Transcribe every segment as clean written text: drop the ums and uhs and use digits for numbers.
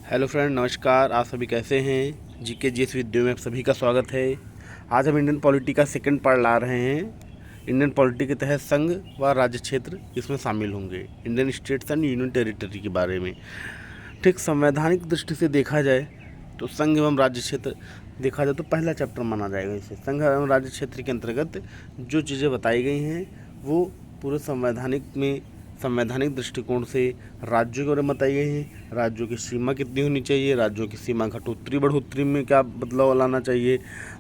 Hello friend, नमस्कार। आप सभी कैसे हैं? जीके जीएस वीडियो में आप सभी का स्वागत है। आज हम इंडियन पॉलिटी का सेकंड पार्ट ला रहे हैं। इंडियन पॉलिटी के तहत संघ व राज्य क्षेत्र इसमें शामिल होंगे। Indian states and union territory के बारे में। ठीक, संवैधानिक दृष्टि से देखा जाए तो संघ एवं राज्य क्षेत्र देखा जाए तो पहला चैप्टर माना जाएगा इसे। संघ एवं राज्य क्षेत्र के अंतर्गत जो चीज़ें बताई गई हैं वो पूरे संवैधानिक दृष्टिकोण से राज्यों के बारे में बताई गई हैं। राज्यों की सीमा कितनी होनी चाहिए, राज्यों की सीमा घटोत्तरी बढ़ोतरी में क्या बदलाव लाना चाहिए,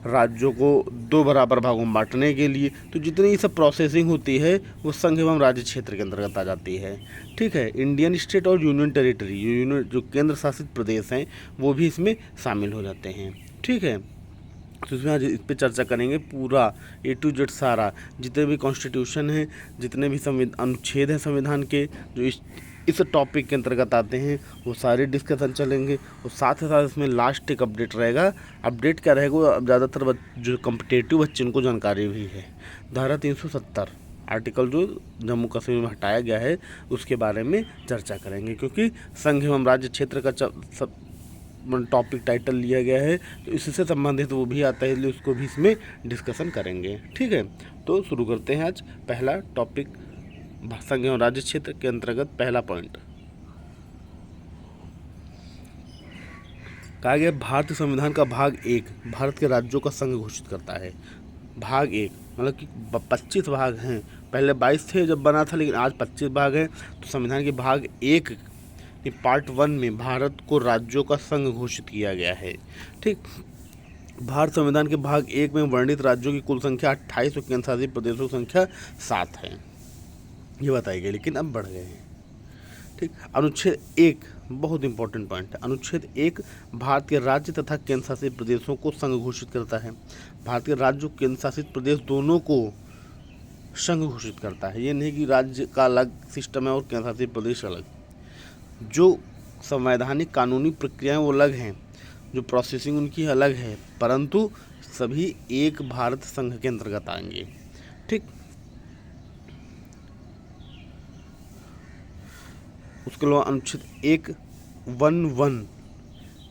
राज्यों को दो बराबर भागों में बांटने के लिए, तो जितनी ये सब प्रोसेसिंग होती है वो संघ एवं राज्य क्षेत्र के अंतर्गत आ जाती है। ठीक है, इंडियन स्टेट और यूनियन टेरिटरी, जो केंद्र शासित प्रदेश हैं वो भी इसमें शामिल हो जाते हैं। ठीक है, तो इसमें आज इस पर चर्चा करेंगे पूरा A to Z सारा, जितने भी कॉन्स्टिट्यूशन हैं, जितने भी अनुच्छेद हैं संविधान के जो इस टॉपिक के अंतर्गत आते हैं वो सारे डिस्कशन चलेंगे। और साथ ही साथ इसमें लास्ट एक अपडेट रहेगा। अपडेट क्या रहेगा, अब ज़्यादातर जो कम्पिटेटिव बच्चे उनको जानकारी भी है। धारा 370 आर्टिकल जो जम्मू कश्मीर में हटाया गया है उसके बारे में चर्चा करेंगे, क्योंकि संघ एवं राज्य क्षेत्र का टॉपिक टाइटल लिया गया है तो इससे संबंधित वो भी आता है, इसलिए उसको भी इसमें डिस्कशन करेंगे। ठीक है, तो शुरू करते हैं आज पहला टॉपिक, संघ एवं राज्य क्षेत्र के अंतर्गत पहला पॉइंट। कहा गया भारतीय संविधान का भाग 1 भारत के राज्यों का संघ घोषित करता है। भाग 1 मतलब कि 25 भाग हैं। पहले 22 थे जब बना था, लेकिन आज 25 भाग हैं। तो संविधान के भाग 1 पार्ट 1 में भारत को राज्यों का संघ घोषित किया गया है। ठीक, भारत संविधान के भाग 1 में वर्णित राज्यों की कुल संख्या 28 और केंद्र शासित प्रदेशों की संख्या 7 है, ये बताई गई, लेकिन अब बढ़ गए हैं। ठीक, अनुच्छेद 1 बहुत इंपॉर्टेंट पॉइंट है। अनुच्छेद 1 भारत के राज्य तथा केंद्र शासित प्रदेशों को संघ घोषित करता है। भारत के राज्य और केंद्र शासित प्रदेश दोनों को संघ घोषित करता है। ये नहीं कि राज्य का अलग सिस्टम है और केंद्र शासित प्रदेश अलग। जो संवैधानिक कानूनी प्रक्रियाएं वो अलग हैं, जो प्रोसेसिंग उनकी अलग है, परंतु सभी एक भारत संघ के अंतर्गत आएंगे। ठीक, उसके अलावा अनुच्छेद 111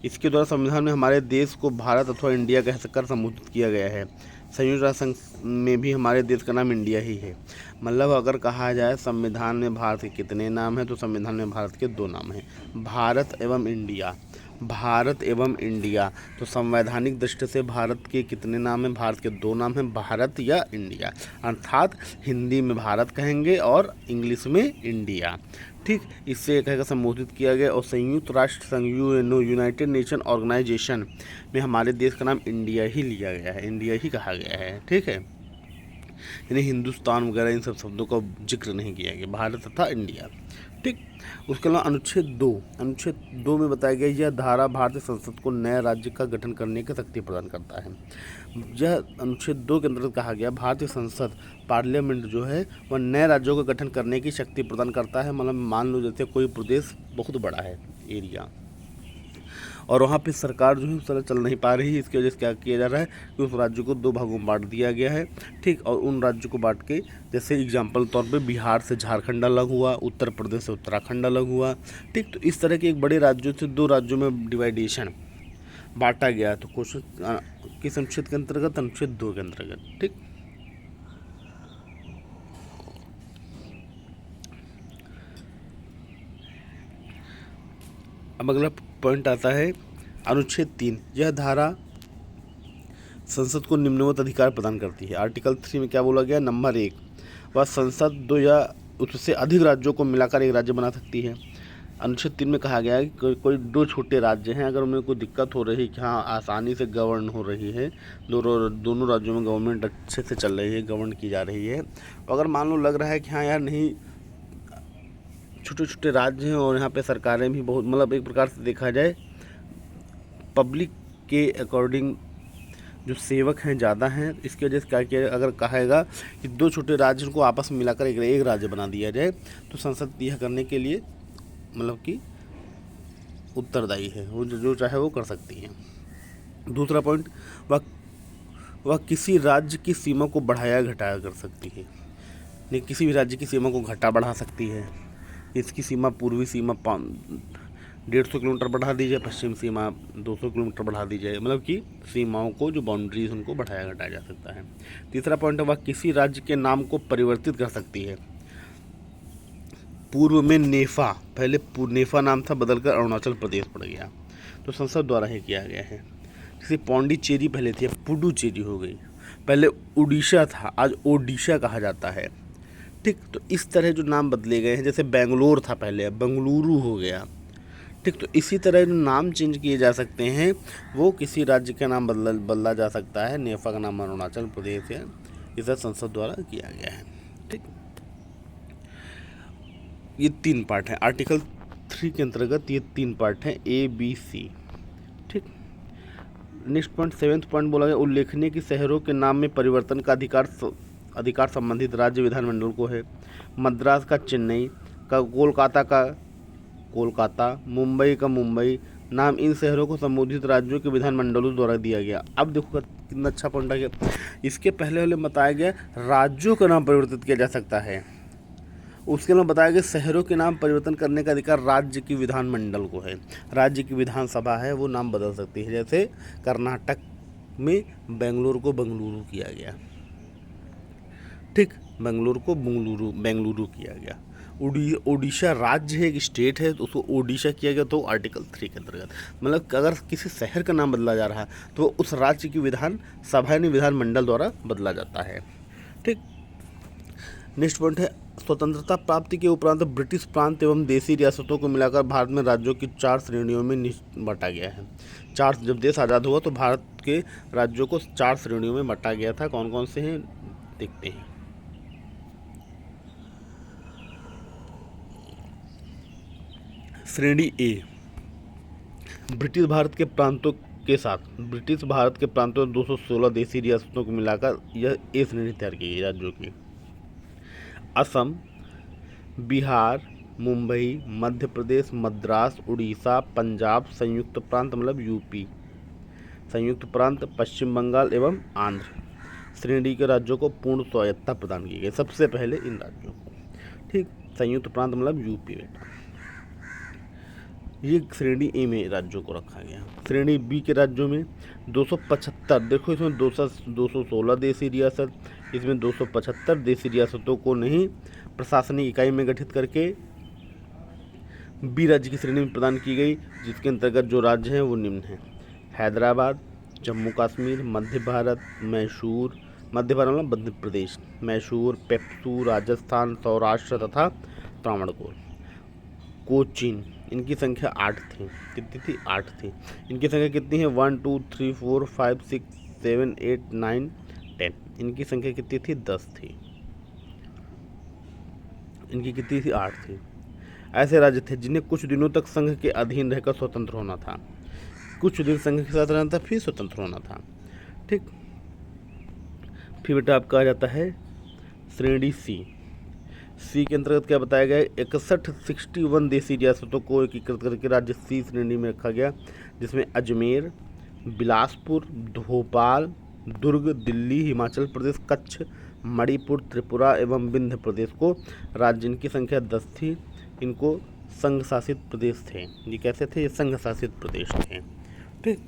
इसके द्वारा संविधान में हमारे देश को भारत अथवा इंडिया कहकर संबोधित किया गया है। संयुक्त राष्ट्र संघ में भी हमारे देश का नाम इंडिया ही है। मतलब अगर कहा जाए संविधान में भारत के कितने नाम हैं, तो संविधान में भारत के 2 नाम हैं, भारत एवं इंडिया। भारत एवं इंडिया, तो संवैधानिक दृष्टि से भारत के कितने नाम हैं? भारत के 2 नाम हैं, भारत या इंडिया। अर्थात हिंदी में भारत कहेंगे और इंग्लिश में इंडिया। ठीक, इससे एक है संबोधित किया गया। और संयुक्त राष्ट्र संघ यूनाइटेड नेशन ऑर्गेनाइजेशन में हमारे देश का नाम इंडिया ही लिया गया है, इंडिया ही कहा गया है। ठीक है, यानी हिंदुस्तान वगैरह इन सब शब्दों का जिक्र नहीं किया गया, भारत तथा इंडिया। ठीक, उसके अलावा अनुच्छेद 2 में बताया गया यह धारा भारतीय संसद को नए राज्य का गठन करने की शक्ति प्रदान करता है। यह अनुच्छेद 2 के अंतर्गत कहा गया भारतीय संसद पार्लियामेंट जो है वह नए राज्यों का गठन करने की शक्ति प्रदान करता है। मतलब मान लो जैसे कोई प्रदेश बहुत बड़ा है एरिया, और वहाँ पे सरकार जो है उस तरह चल नहीं पा रही है, इसकी वजह से क्या किया जा रहा है कि उस राज्य को 2 भागों में बांट दिया गया है। ठीक, और उन राज्यों को बांट के, जैसे एग्जाम्पल तौर पे बिहार से झारखंड अलग हुआ, उत्तर प्रदेश से उत्तराखंड अलग हुआ। ठीक, तो इस तरह के एक बड़े राज्यों से 2 राज्यों में डिवाइडेशन बांटा गया। तो क्वेश्चन किस अनुच्छेद के अंतर्गत? अनुच्छेद 2 के अंतर्गत। ठीक, अब अगला पॉइंट आता है अनुच्छेद 3। यह धारा संसद को निम्नवत अधिकार प्रदान करती है। आर्टिकल 3 में क्या बोला गया? नंबर 1, वह संसद 2 या उससे अधिक राज्यों को मिलाकर एक राज्य बना सकती है। अनुच्छेद 3 में कहा गया है कि कोई 2 छोटे राज्य हैं, अगर उनमें कोई दिक्कत हो रही है कि हाँ आसानी से गवर्न हो रही है, दोनों राज्यों में गवर्नमेंट अच्छे से चल रही है, गवर्न की जा रही है, अगर मान लो लग रहा है कि हाँ यार नहीं, छोटे छोटे राज्य हैं और यहाँ पे सरकारें भी बहुत, मतलब एक प्रकार से देखा जाए पब्लिक के अकॉर्डिंग जो सेवक हैं ज़्यादा हैं, इसकी वजह से क्या किया, अगर कहेगा कि 2 छोटे राज्यों को आपस में मिलाकर एक राज्य बना दिया जाए, तो संसद यह करने के लिए मतलब कि उत्तरदायी है, वो जो चाहे वो कर सकती है। दूसरा पॉइंट, वह किसी राज्य की सीमा को बढ़ाया घटाया कर सकती है। नहीं, किसी भी राज्य की सीमा को घटा बढ़ा सकती है। इसकी सीमा पूर्वी सीमा 150 किलोमीटर बढ़ा दी जाए, पश्चिम सीमा 200 किलोमीटर बढ़ा दी जाए, मतलब कि सीमाओं को जो बाउंड्रीज उनको बढ़ाया घटाया जा सकता है। तीसरा पॉइंट है, वह किसी राज्य के नाम को परिवर्तित कर सकती है। पूर्व में नेफा, पहले नेफा नाम था, बदलकर अरुणाचल प्रदेश पड़ गया, तो संसद द्वारा ही किया गया है। जैसे पौंडीचेरी पहले थी, अब पुडुचेरी हो गई। पहले उड़ीसा था, आज ओडिशा कहा जाता है। ठीक, तो इस तरह जो नाम बदले गए हैं, जैसे बेंगलोर था पहले, अब बेंगलुरु हो गया। ठीक, तो इसी तरह जो नाम चेंज किए जा सकते हैं, वो किसी राज्य का नाम बदला जा सकता है। नेफा का नाम अरुणाचल प्रदेश है, इसे संसद द्वारा किया गया है। ठीक, ये 3 पार्ट हैं आर्टिकल 3 के अंतर्गत, ये 3 पार्ट हैं ABC। ठीक, नेक्स्ट पॉइंट 7th पॉइंट बोला गया, उल्लेखनीय कि शहरों के नाम में परिवर्तन का अधिकार संबंधित राज्य विधानमंडल को है। मद्रास का चेन्नई का, कोलकाता, मुंबई का मुंबई नाम इन शहरों को संबोधित राज्यों के विधानमंडलों द्वारा दिया गया। अब देखो कितना अच्छा पॉइंट आ गया। इसके पहले वाले बताया गया राज्यों का नाम परिवर्तित किया जा सकता है, उसके लिए बताया गया शहरों के नाम परिवर्तन करने का अधिकार राज्य की विधानमंडल को है। राज्य की विधानसभा है, वो नाम बदल सकती है। जैसे कर्नाटक में बेंगलुरु को बंगलुरु किया गया। ठीक, बेंगलुरु को बेंगलुरु किया गया। ओडिशा राज्य है, एक स्टेट है, तो उसको ओडिशा किया गया, तो आर्टिकल 3 के अंतर्गत। मतलब अगर किसी शहर का नाम बदला जा रहा है तो उस राज्य की विधानसभा यानी विधानमंडल द्वारा बदला जाता है। ठीक, नेक्स्ट पॉइंट है, स्वतंत्रता प्राप्ति के उपरांत ब्रिटिश प्रांत एवं देशी रियासतों को मिलाकर भारत में राज्यों की 4 श्रेणियों में बांटा गया है। जब देश आज़ाद हुआ तो भारत के राज्यों को 4 श्रेणियों में बांटा गया था। कौन कौन से हैं देखते हैं। श्रेणी ए, ब्रिटिश भारत के प्रांतों में 216 देशी रियासतों को मिलाकर यह ए श्रेणी तैयार की गई राज्यों की। असम, बिहार, मुंबई, मध्य प्रदेश, मद्रास, उड़ीसा, पंजाब, संयुक्त प्रांत मतलब यूपी, संयुक्त प्रांत, पश्चिम बंगाल एवं आंध्र श्रेणी के राज्यों को पूर्ण स्वायत्तता प्रदान की गई। सबसे पहले इन राज्यों को, ठीक, संयुक्त प्रांत मतलब यूपी बेटा, ये श्रेणी ए में राज्यों को रखा गया। श्रेणी बी के राज्यों में 275, देखो इसमें 216 देशी रियासत, इसमें 275 देशी रियासतों को नहीं प्रशासनिक इकाई में गठित करके बी राज्य की श्रेणी में प्रदान की गई, जिसके अंतर्गत जो राज्य हैं वो निम्न हैं: हैदराबाद, जम्मू कश्मीर, मध्य भारत मतलब मध्य प्रदेश, मैसूर, पेप्सू, राजस्थान, सौराष्ट्र तथा त्रावणकोर। कोचीन, इनकी संख्या 8 थी। कितनी थी? 8 थी। इनकी संख्या कितनी है? 1 2 3 4 5 6 7 8 9 10। इनकी संख्या कितनी थी? 10 थी। इनकी कितनी थी? 8 थी। ऐसे राज्य थे जिन्हें कुछ दिनों तक संघ के अधीन रहकर स्वतंत्र होना था, कुछ दिन संघ के साथ रहना था, फिर स्वतंत्र होना था। ठीक, फिर बेटा आपका आ जाता है श्रेणी सी के अंतर्गत क्या बताया गया है? 61 देशी रियासतों को एकीकृत करके राज्य सी श्रेणी में रखा गया, जिसमें अजमेर, बिलासपुर, भोपाल, दुर्ग, दिल्ली, हिमाचल प्रदेश, कच्छ, मणिपुर, त्रिपुरा एवं विंध्य प्रदेश को राज्य। इनकी संख्या 10 थी। इनको संघ शासित प्रदेश थे। ये कैसे थे? ये संघ शासित प्रदेश थे। ठीक,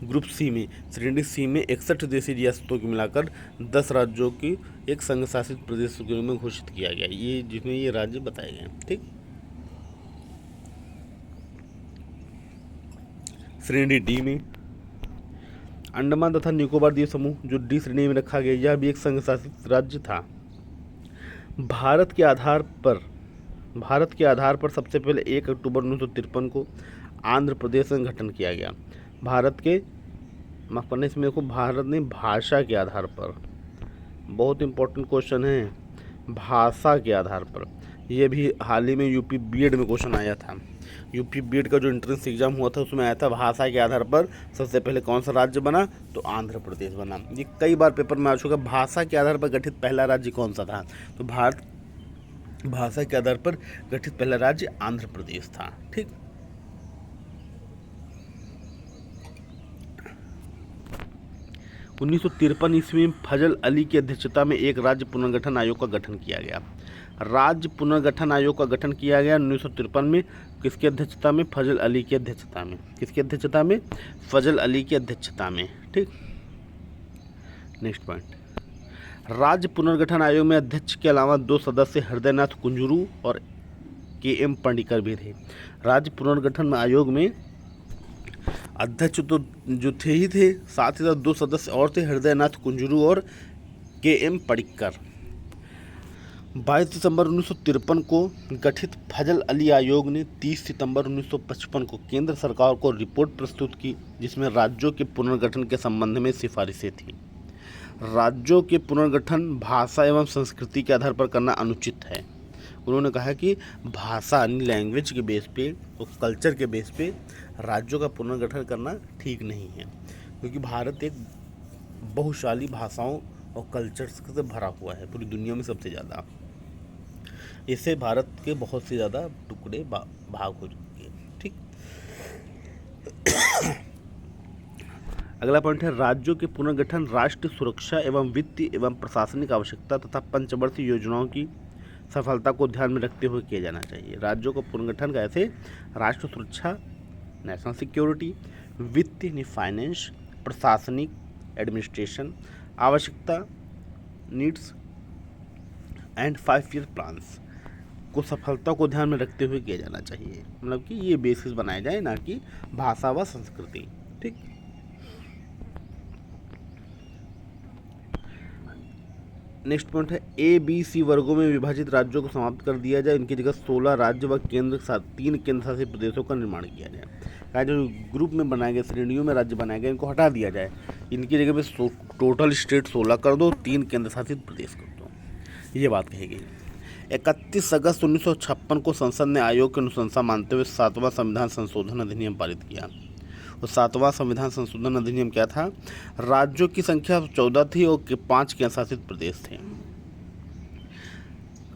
ग्रुप सी में, श्रेणी सी में 61 देशी रियासतों को मिलाकर 10 राज्यों की एक संघ शासित प्रदेश के रूप में घोषित किया गया, ये जिसमें ये राज्य बताए गए। ठीक, श्रेणी डी में अंडमान तथा निकोबार द्वीप समूह, जो डी श्रेणी में रखा गया, यह भी एक संघ शासित राज्य था। भारत के आधार पर सबसे पहले 1 अक्टूबर 1953 को आंध्र प्रदेश का गठन किया गया। भारत के इसमें देखो, भारत ने भाषा के आधार पर, बहुत इंपॉर्टेंट क्वेश्चन है, भाषा के आधार पर। यह भी हाल ही में यूपी बीएड में क्वेश्चन आया था। यूपी बीएड का जो एंट्रेंस एग्जाम हुआ था उसमें आया था भाषा के आधार पर सबसे पहले कौन सा राज्य बना, तो आंध्र प्रदेश बना। ये कई बार पेपर में आ चुका। भाषा के आधार पर गठित पहला राज्य कौन सा था, तो भाषा के आधार पर गठित पहला राज्य आंध्र प्रदेश था। ठीक, 1953 ईस्वी में फजल अली की अध्यक्षता में एक राज्य पुनर्गठन आयोग का गठन किया गया। राज्य पुनर्गठन आयोग का गठन किया गया 1953 में। किसकी अध्यक्षता में? फजल अली की अध्यक्षता में। किसकी अध्यक्षता में? फजल अली की अध्यक्षता में। ठीक, नेक्स्ट पॉइंट, राज्य पुनर्गठन आयोग में अध्यक्ष के अलावा 2 सदस्य हृदयनाथ कुंजरू और KM पंडिकर भी थे। राज्य पुनर्गठन आयोग में अध्यक्ष तो जो थे ही थे, साथ ही साथ 2 सदस्य और थे, हृदयनाथ कुंजरू और KM पंडिकर। 22 दिसंबर 1953 को गठित फजल अली आयोग ने 30 सितंबर 1955 को केंद्र सरकार को रिपोर्ट प्रस्तुत की, जिसमें राज्यों के पुनर्गठन के संबंध में सिफारिशें थीं। राज्यों के पुनर्गठन भाषा एवं संस्कृति के आधार पर करना अनुचित है। उन्होंने कहा कि भाषा यानी लैंग्वेज के बेस पे और कल्चर के बेस पे राज्यों का पुनर्गठन करना ठीक नहीं है, क्योंकि भारत एक बहुशाली भाषाओं और कल्चर्स से भरा हुआ है, पूरी दुनिया में सबसे ज़्यादा। इससे भारत के बहुत से ज़्यादा टुकड़े भाग हो चुके हैं। ठीक, अगला पॉइंट है राज्यों के पुनर्गठन राष्ट्रीय सुरक्षा एवं वित्तीय एवं प्रशासनिक आवश्यकता तथा पंचवर्षीय योजनाओं की सफलता को ध्यान में रखते हुए किया जाना चाहिए। राज्यों का पुनर्गठन कैसे? राष्ट्रीय सुरक्षा, नेशनल सिक्योरिटी, वित्त यानी फाइनेंस, प्रशासनिक एडमिनिस्ट्रेशन, आवश्यकता नीड्स एंड 5 ईयर प्लान्स को सफलता को ध्यान में रखते हुए किया जाना चाहिए। मतलब कि ये बेसिस बनाए जाए, ना कि भाषा व संस्कृति। ठीक, नेक्स्ट पॉइंट है ABC वर्गों में विभाजित राज्यों को समाप्त कर दिया जाए, इनकी जगह 16 राज्य व 3 केंद्र शासित प्रदेशों का निर्माण किया जाए। राज्य ग्रुप में बनाए गए, श्रेणियों में राज्य बनाए गए, इनको हटा दिया जाए, इनकी जगह पे टोटल स्टेट 16 कर दो, 3 केंद्र शासित प्रदेश कर दो, ये बात कही गई। 31 अगस्त 1956 को संसद ने आयोग की अनुशंसा मानते हुए 7वां संविधान संशोधन अधिनियम पारित किया। और 7वां संविधान संशोधन अधिनियम क्या था? राज्यों की संख्या 14 थी और 5 केंद्र शासित प्रदेश थे।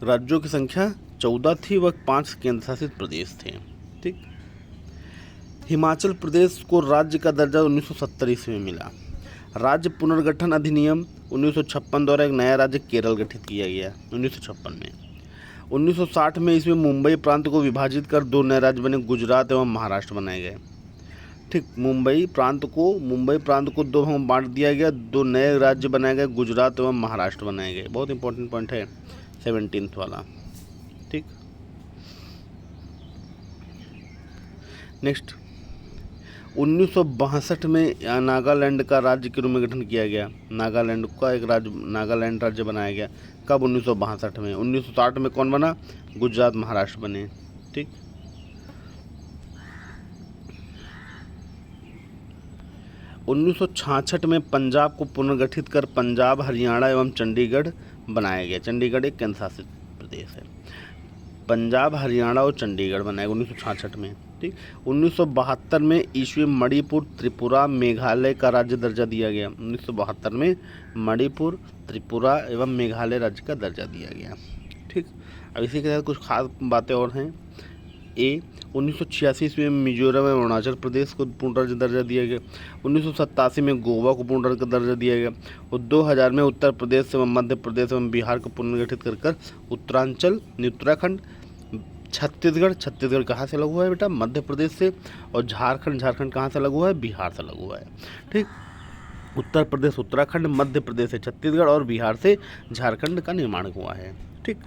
राज्यों की संख्या 14 थी व 5 केंद्र शासित प्रदेश थे। ठीक, हिमाचल प्रदेश को राज्य का दर्जा 1970 ईस्वी में मिला। राज्य पुनर्गठन अधिनियम 1956 द्वारा एक नया राज्य केरल गठित किया गया 1956 में। 1960 में इसमें मुंबई प्रांत को विभाजित कर 2 नए राज्य बने, गुजरात एवं महाराष्ट्र बनाए गए। ठीक, मुंबई प्रांत को 2 भागों में बांट दिया गया, 2 नए राज्य बनाए गए, गुजरात एवं महाराष्ट्र बनाए गए। बहुत इंपॉर्टेंट पॉइंट है 17th वाला। ठीक, नेक्स्ट 1962 में नागालैंड का राज्य के रूप में गठन किया गया। नागालैंड का एक राज्य, नागालैंड राज्य बनाया गया। कब? 1962 में। 1960 में कौन बना? गुजरात महाराष्ट्र बने। ठीक, 1966 में पंजाब को पुनर्गठित कर पंजाब, हरियाणा एवं चंडीगढ़ बनाया गया। चंडीगढ़ एक केंद्र शासित प्रदेश है। पंजाब, हरियाणा और चंडीगढ़ बनाया गया 1966 में। ठीक, 1972 में ईस्वी मणिपुर, त्रिपुरा, मेघालय का राज्य दर्जा दिया गया। 1972 में मणिपुर, त्रिपुरा एवं मेघालय राज्य का दर्जा दिया गया। ठीक, अब इसी के साथ कुछ खास बातें और हैं। 1986 ईस्वी में मिजोरम एवं अरुणाचल प्रदेश को पूर्ण राज्य दर्जा दिया गया। 1987 में गोवा को पूर्ण राज्य दर्जा दिया गया और 2000 में उत्तर प्रदेश एवं मध्य प्रदेश एवं बिहार को पुनर्गठित कर उत्तरांचल, उत्तराखंड, छत्तीसगढ़ कहाँ से लगा हुआ है बेटा? मध्य प्रदेश से। और झारखंड कहाँ से लगा हुआ है? बिहार से लगा हुआ है। ठीक, उत्तर प्रदेश उत्तराखंड, मध्य प्रदेश से छत्तीसगढ़ और बिहार से झारखंड का निर्माण हुआ है। ठीक,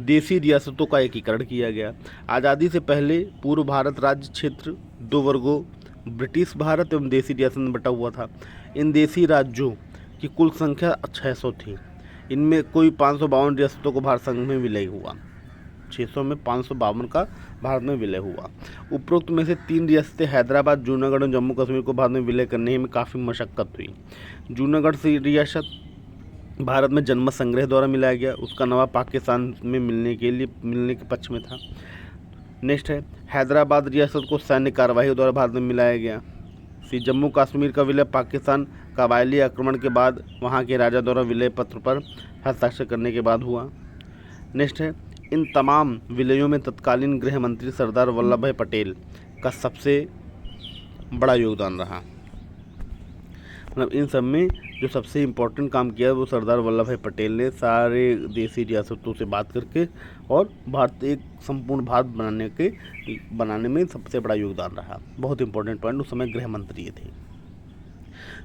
देशी रियासतों का एकीकरण किया गया। आज़ादी से पहले पूर्व भारत राज्य क्षेत्र 2 वर्गों ब्रिटिश भारत एवं देशी रियासत में बटा हुआ था। इन देशी राज्यों की कुल संख्या 600 थी। इनमें कोई 552 रियासतों को भारत संघ में विलय हुआ। 600 में 552 का भारत में विलय हुआ। उपरोक्त में से 3 रियासतें हैदराबाद, जूनागढ़ और जम्मू कश्मीर को भारत में विलय करने में काफ़ी मशक्क़त हुई। जूनागढ़ से रियासत भारत में जनमत संग्रह द्वारा मिलाया गया, उसका नवाब पाकिस्तान में मिलने के पक्ष में था। नेक्स्ट है हैदराबाद रियासत को सैन्य कार्यवाही द्वारा भारत में मिलाया गया। जम्मू कश्मीर का विलय पाकिस्तान कबायली आक्रमण के बाद वहां के राजा द्वारा विलय पत्र पर हस्ताक्षर करने के बाद हुआ। नेक्स्ट है इन तमाम विलयों में तत्कालीन गृह मंत्री सरदार वल्लभ भाई पटेल का सबसे बड़ा योगदान रहा। मतलब इन सब में जो सबसे इम्पोर्टेंट काम किया वो सरदार वल्लभ भाई पटेल ने सारे देसी रियासतों से बात करके, और भारत एक संपूर्ण भारत बनाने में सबसे बड़ा योगदान रहा। बहुत इंपॉर्टेंट पॉइंट, उस समय गृह मंत्री थे।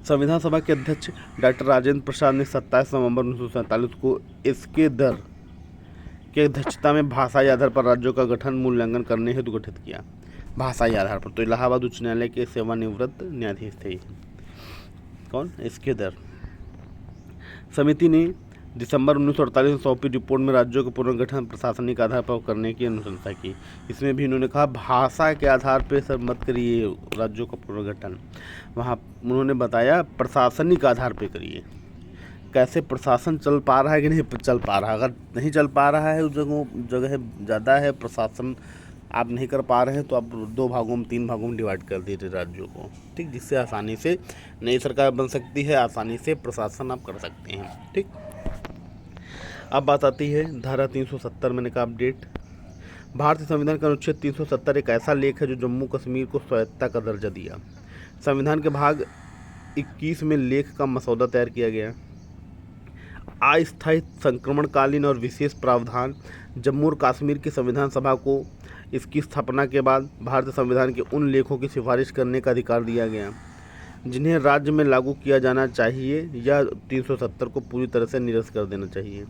संविधान सभा के अध्यक्ष डॉक्टर राजेंद्र प्रसाद ने 27 नवंबर 1947 को इसके दर की अध्यक्षता में भाषाई आधार पर राज्यों का गठन मूल्यांकन करने हेतु गठित किया। भाषाई आधार पर, तो इलाहाबाद उच्च न्यायालय के सेवानिवृत्त न्यायाधीश थे। कौन? इसके दर। समिति ने दिसंबर 1948 में सौंपी रिपोर्ट में राज्यों के पुनर्गठन प्रशासनिक आधार पर करने की अनुशंसा की। इसमें भी उन्होंने कहा भाषा के आधार पर सब मत करिए राज्यों का पुनर्गठन, वहाँ उन्होंने बताया प्रशासनिक आधार पर करिए। कैसे प्रशासन चल पा रहा है कि नहीं चल पा रहा है, अगर नहीं चल पा रहा है, उस जगह ज़्यादा है प्रशासन, आप नहीं कर पा रहे हैं तो आप 2 भागों में 3 भागों में डिवाइड कर दीजिए राज्यों को, ठीक, जिससे आसानी से नई सरकार बन सकती है, आसानी से प्रशासन आप कर सकते हैं। ठीक, अब बात आती है धारा 370, मैंने कहा अपडेट। भारतीय संविधान का अनुच्छेद 370 एक ऐसा लेख है जो जम्मू कश्मीर को स्वायत्तता का दर्जा दिया। संविधान के भाग 21 में लेख का मसौदा तैयार किया गया। अस्थायी संक्रमणकालीन और विशेष प्रावधान जम्मू और कश्मीर की संविधान सभा को इसकी स्थापना के बाद भारतीय संविधान के उन लेखों की सिफारिश करने का अधिकार दिया गया जिन्हें राज्य में लागू किया जाना चाहिए या 370 को पूरी तरह से निरस्त कर देना चाहिए।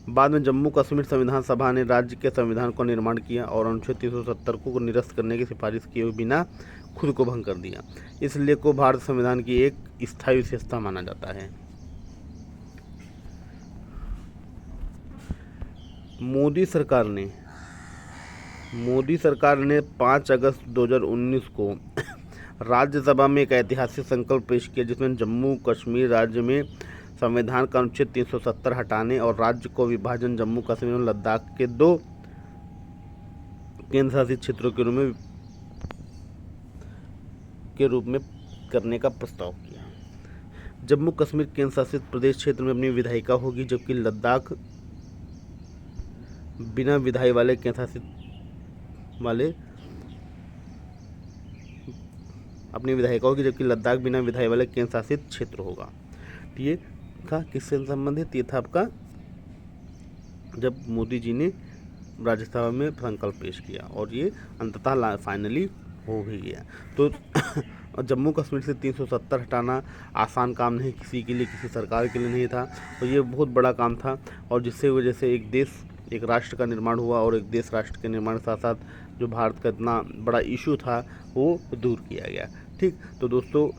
बाद में जम्मू कश्मीर संविधान सभा ने राज्य के संविधान का निर्माण किया और अनुच्छेद 370 को निरस्त करने की सिफारिश किए बिना खुद को भंग कर दिया। इस लेख को भारतीय संविधान की एक स्थायी विशेषता माना जाता है। मोदी सरकार ने 5 अगस्त 2019 को राज्यसभा में एक ऐतिहासिक संकल्प पेश किया जिसमें जम्मू कश्मीर राज्य में संविधान का अनुच्छेद 370 हटाने और राज्य को विभाजन जम्मू कश्मीर और लद्दाख के 2 केंद्र शासित क्षेत्रों के रूप में करने का प्रस्ताव किया। जम्मू कश्मीर केंद्र शासित प्रदेश क्षेत्र में अपनी विधायिका होगी, जबकि लद्दाख बिना विधायी वाले केंद्र शासित वाले अपनी विधायिका होगी, जबकि लद्दाख बिना विधायी वाले केंद्र शासित क्षेत्र होगा। ये था किससे संबंधित? ये था आपका जब मोदी जी ने राज्यसभा में संकल्प पेश किया और ये अंततः फाइनली हो भी गया। तो जम्मू कश्मीर से 370 हटाना आसान काम नहीं, किसी के लिए, किसी सरकार के लिए नहीं था, और ये बहुत बड़ा काम था, और जिससे वजह से एक देश, एक राष्ट्र का निर्माण हुआ, और एक देश राष्ट्र के निर्माण के साथ साथ जो भारत का इतना बड़ा इशू था वो दूर किया गया। ठीक, तो दोस्तों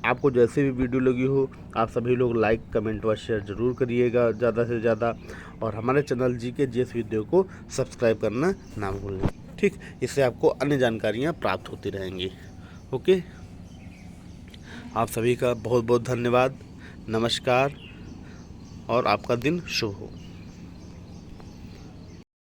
आपको जैसे भी वीडियो लगी हो आप सभी लोग लाइक, कमेंट व शेयर ज़रूर करिएगा ज़्यादा से ज़्यादा, और हमारे चैनल जीके जीएस वीडियो को सब्सक्राइब करना ना भूलें। ठीक, इससे आपको अन्य जानकारियाँ प्राप्त होती रहेंगी। ओके, आप सभी का बहुत बहुत धन्यवाद, नमस्कार, और आपका दिन शुभ हो।